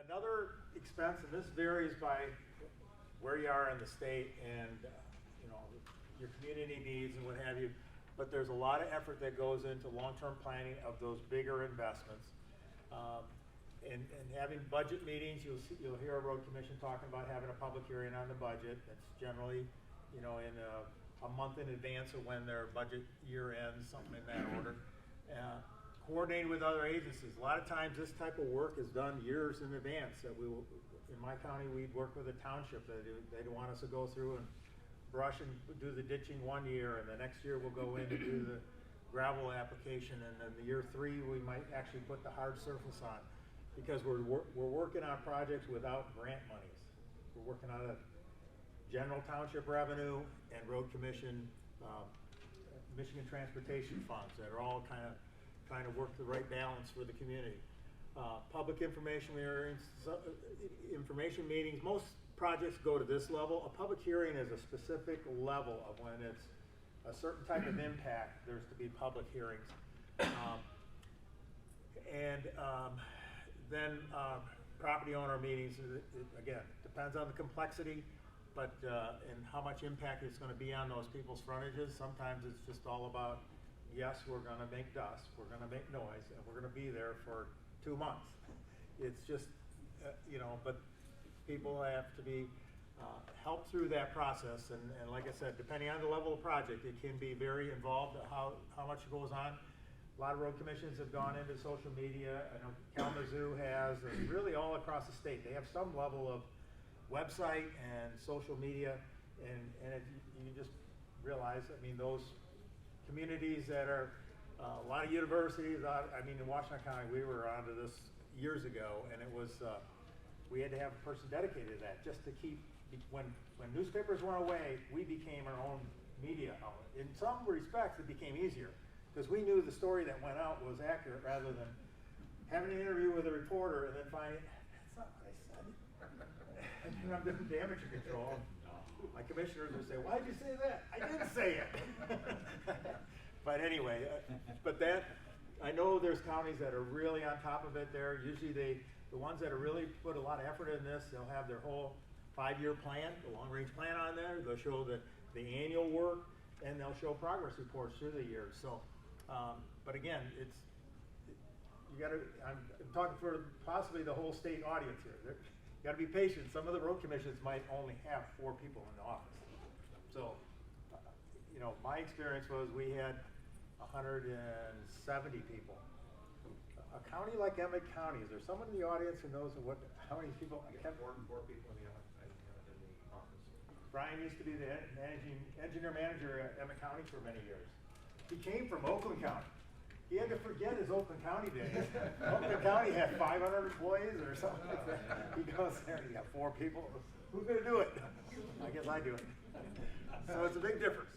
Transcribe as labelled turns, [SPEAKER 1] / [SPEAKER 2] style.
[SPEAKER 1] Another expense, and this varies by where you are in the state and you know, your community needs and what have you, but there's a lot of effort that goes into long-term planning of those bigger investments. And having budget meetings, you'll hear a road commission talking about having a public hearing on the budget. That's generally, you know, in a month in advance of when their budget year ends, something in that order. Coordinated with other agencies. A lot of times this type of work is done years in advance. That we will, in my county, we'd work with a township. They don't want us to go through and brush and do the ditching one year, and the next year we'll go in and do the gravel application, and then the year 3 we might actually put the hard surface on, because we're working on projects without grant monies. We're working on a general township revenue and road commission, Michigan transportation funds that are all kind of trying to work the right balance for the community. Public information meetings, most projects go to this level. A public hearing is a specific level of when it's a certain type of impact, there's to be public hearings. Then property owner meetings, again, depends on the complexity, but and how much impact it's going to be on those people's frontages. Sometimes it's just all about, yes, we're going to make dust, we're going to make noise, and we're going to be there for 2 months. It's just, you know, but people have to be helped through that process. And like I said, depending on the level of project, it can be very involved, how much goes on. A lot of road commissions have gone into social media. I know Kalamazoo has, and really all across the state. They have some level of website and social media, and you just realize, I mean, those communities that are, a lot of universities, I mean, in Washington County, we were onto this years ago, and it was, we had to have a person dedicated to that just to keep, when newspapers went away, we became our own media outlet. In some respects, it became easier, because we knew the story that went out was accurate, rather than having an interview with a reporter and then finding, that's not what I said. And I'm doing damage control. My commissioners would say, why'd you say that? I didn't say it. But anyway, but that, I know there's counties that are really on top of it there. Usually the ones that are really put a lot of effort in this, they'll have their whole 5-year plan, the long-range plan on there. They'll show the annual work, and they'll show progress reports through the year. So, but again, you got to, I'm talking for possibly the whole state audience here. You got to be patient. Some of the road commissions might only have 4 people in the office. So, you know, my experience was we had 170 people. A county like Emmett County, is there someone in the audience who knows how many people?
[SPEAKER 2] We have four people in the office.
[SPEAKER 1] Brian used to be the engineer manager at Emmett County for many years. He came from Oakland County. He had to forget his Oakland County days. Oakland County had 500 employees or something like that. He goes there and he got 4 people. Who's going to do it? I guess I do it. So it's a big difference.